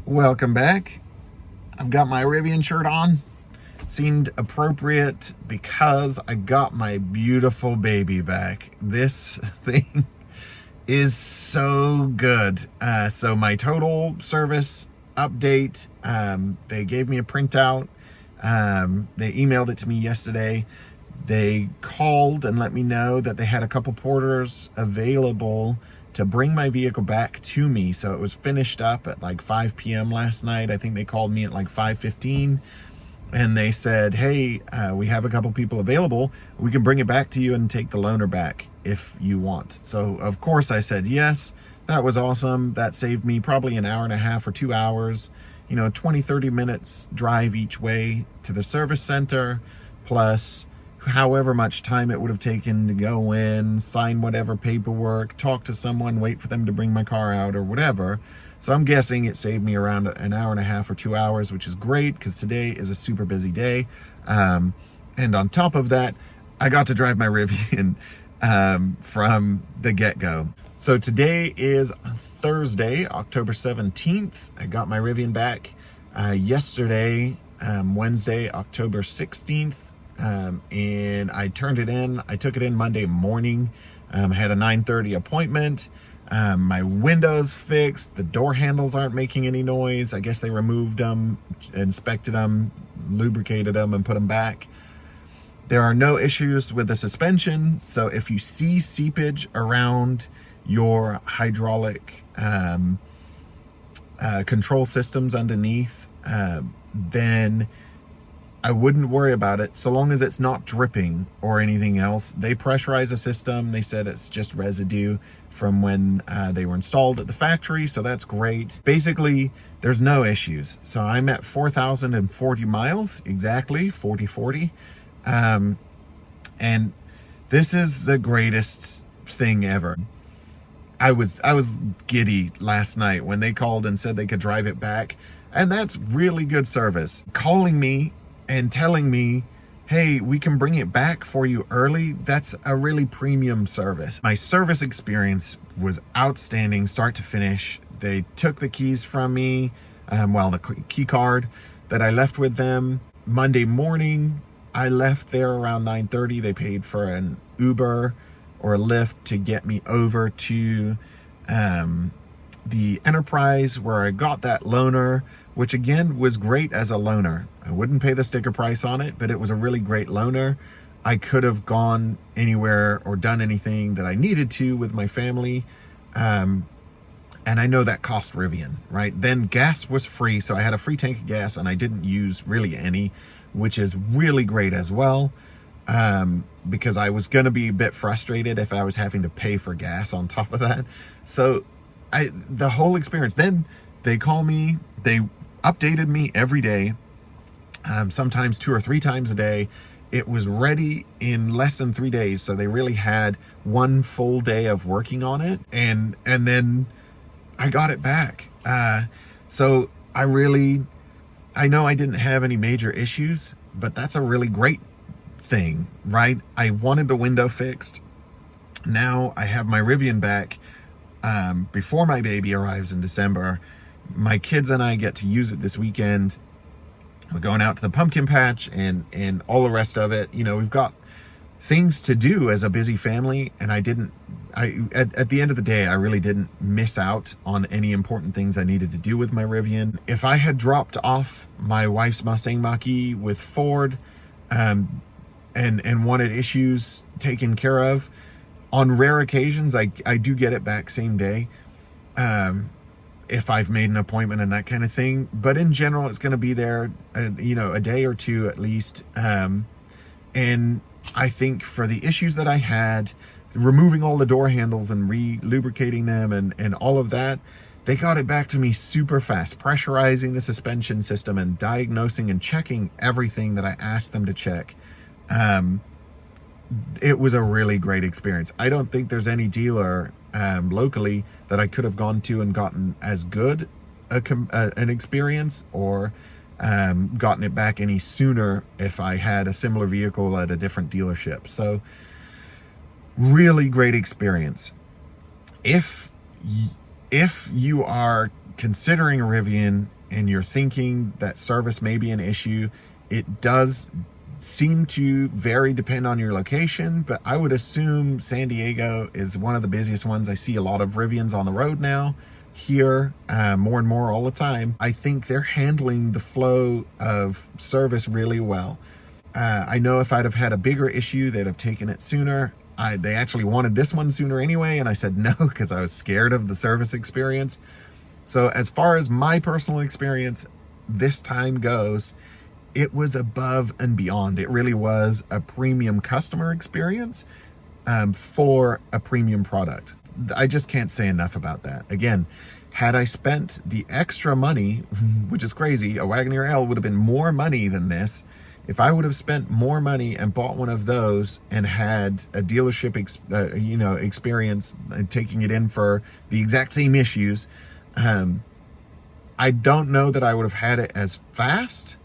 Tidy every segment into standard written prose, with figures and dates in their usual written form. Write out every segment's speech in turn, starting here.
Welcome back. I've got my Rivian shirt on. Seemed appropriate because I got my beautiful baby back. This thing is so good. So my total service update, they gave me a printout. They emailed it to me yesterday. They called and let me know that they had a couple porters available to bring my vehicle back to me. So it was finished up at like 5 p.m. last night. I think they called me at like 5:15 and they said, hey, we have a couple people available. We can bring it back to you and take the loaner back if you want. So of course I said yes. That was awesome. That saved me probably an hour and a half or 2 hours, 20-30 minutes drive each way to the service center, plus however much time it would have taken to go in, sign whatever paperwork, talk to someone, wait for them to bring my car out or whatever. So I'm guessing it saved me around an hour and a half or 2 hours, which is great because today is a super busy day. And on top of that, I got to drive my Rivian from the get-go. So today is Thursday, October 17th. I got my Rivian back yesterday, Wednesday, October 16th. And I turned it in. I took it in Monday morning. I had a 9:30 appointment. My windows fixed. The door handles aren't making any noise. I guess they removed them, inspected them, lubricated them, and put them back. There are no issues with the suspension. So if you see seepage around your hydraulic control systems underneath, then I wouldn't worry about it so long as it's not dripping or anything else. They pressurize the system. They said it's just residue from when they were installed at the factory, so that's great. Basically, there's no issues. So I'm at 4,040 miles, exactly, 40. And this is the greatest thing ever. I was giddy last night when they called and said they could drive it back, and that's really good service. Calling me and telling me, hey, we can bring it back for you early, that's a really premium service. My service experience was outstanding, start to finish. They took the keys from me, the key card that I left with them. Monday morning, I left there around 9:30. They paid for an Uber or a Lyft to get me over to the Enterprise where I got that loaner, which again was great as a loaner. I wouldn't pay the sticker price on it, but it was a really great loaner. I could have gone anywhere or done anything that I needed to with my family. And I know that cost Rivian, right? Then gas was free, so I had a free tank of gas and I didn't use really any, which is really great as well. Because I was gonna be a bit frustrated if I was having to pay for gas on top of that. So the whole experience, then they call me, they updated me every day, sometimes 2 or 3 times a day. It was ready in less than 3 days. So they really had one full day of working on it. And then I got it back. So I know I didn't have any major issues, but that's a really great thing, right? I wanted the window fixed. Now I have my Rivian back before my baby arrives in December. My kids and I get to use it this weekend. We're going out to the pumpkin patch and all the rest of it. We've got things to do as a busy family, and at the end of the day, I really didn't miss out on any important things I needed to do with my Rivian. If I had dropped off my wife's Mustang Mach-E with Ford and wanted issues taken care of, on rare occasions, I do get it back same day. If I've made an appointment and that kind of thing. But in general, it's going to be there, a day or two at least. And I think for the issues that I had, removing all the door handles and re-lubricating them and all of that, they got it back to me super fast, pressurizing the suspension system and diagnosing and checking everything that I asked them to check. It was a really great experience. I don't think there's any dealer locally that I could have gone to and gotten as good an experience or gotten it back any sooner if I had a similar vehicle at a different dealership. So Really great experience. If you are considering a Rivian and you're thinking that service may be an issue, it does seem to vary depend on your location, but I would assume San Diego is one of the busiest ones. I see a lot of Rivians on the road now here, more and more all the time. I think they're handling the flow of service really well. I know if I'd have had a bigger issue, they'd have taken it sooner. They actually wanted this one sooner anyway, and I said no because I was scared of the service experience. So as far as my personal experience this time goes, it was above and beyond. It really was a premium customer experience for a premium product. I just can't say enough about that. Again, had I spent the extra money, which is crazy, a Wagoneer L would have been more money than this. If I would have spent more money and bought one of those and had a dealership experience and taking it in for the exact same issues, I don't know that I would have had it as fast.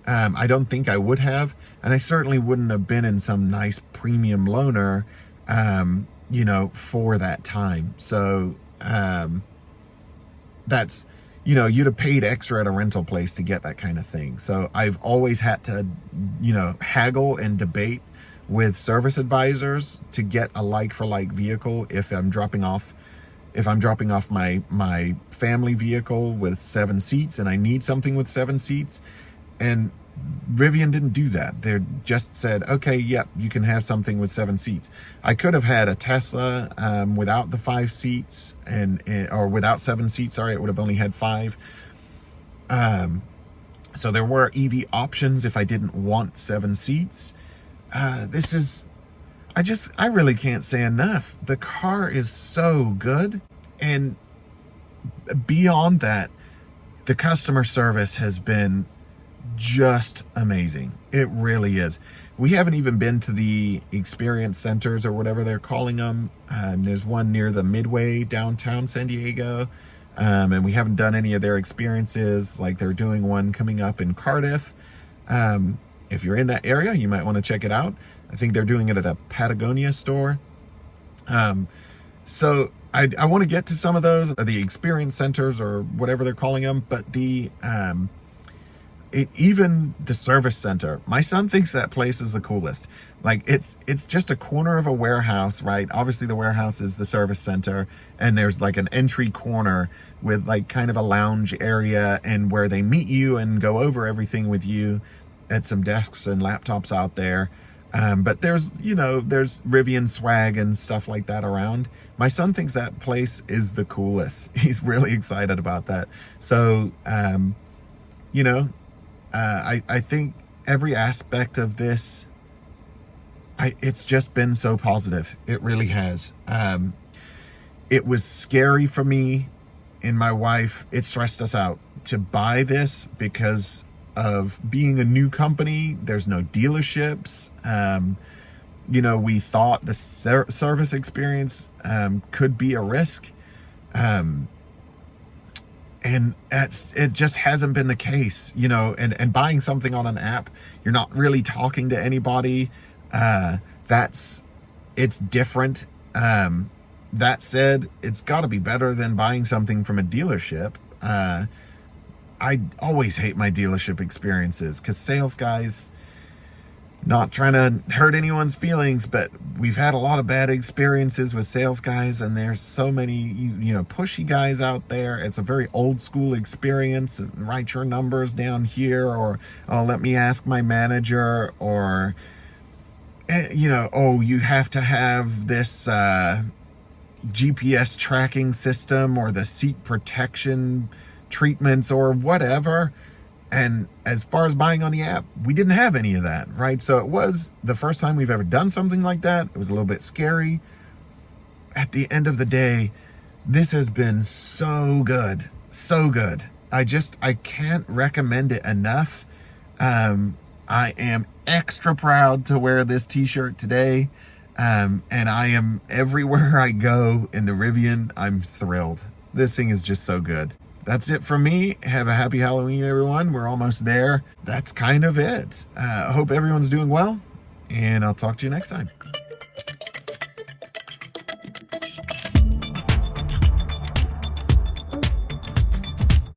I don't think I would have, and I certainly wouldn't have been in some nice premium loaner, for that time. So that's, you'd have paid extra at a rental place to get that kind of thing. So I've always had to, haggle and debate with service advisors to get a like-for-like vehicle if I'm dropping off my family vehicle with 7 seats and I need something with 7 seats. And Rivian didn't do that. They just said, okay, yep, you can have something with 7 seats. I could have had a Tesla without the 5 seats or without 7 seats. Sorry, it would have only had 5. So there were EV options if I didn't want 7 seats. I really can't say enough. The car is so good. And beyond that, the customer service has been just amazing. It really is. We haven't even been to the experience centers or whatever they're calling them. There's one near the Midway downtown San Diego. And we haven't done any of their experiences. Like they're doing one coming up in Cardiff. If you're in that area, you might want to check it out. I think they're doing it at a Patagonia store. So I want to get to some of those, the experience centers or whatever they're calling them, but even the service center, my son thinks that place is the coolest. Like it's just a corner of a warehouse, right? Obviously the warehouse is the service center, and there's like an entry corner with like kind of a lounge area and where they meet you and go over everything with you at some desks and laptops out there. But there's Rivian swag and stuff like that around. My son thinks that place is the coolest. He's really excited about that. So, I think every aspect of this, it's just been so positive. It really has. It was scary for me and my wife. It stressed us out to buy this because of being a new company. There's no dealerships. We thought the service experience could be a risk. And it just hasn't been the case, and buying something on an app, you're not really talking to anybody. It's different. That said, it's got to be better than buying something from a dealership. I always hate my dealership experiences because sales guys, not trying to hurt anyone's feelings, but we've had a lot of bad experiences with sales guys, and there's so many, pushy guys out there. It's a very old school experience. Write your numbers down here, or, oh, let me ask my manager, or, oh, you have to have this GPS tracking system or the seat protection treatments or whatever. And as far as buying on the app, we didn't have any of that, right? So it was the first time we've ever done something like that. It was a little bit scary. At the end of the day, this has been so good, so good. I can't recommend it enough. I am extra proud to wear this t-shirt today. And I am, everywhere I go in the Rivian, I'm thrilled. This thing is just so good. That's it from me. Have a happy Halloween, everyone. We're almost there. That's kind of it. I hope everyone's doing well, and I'll talk to you next time.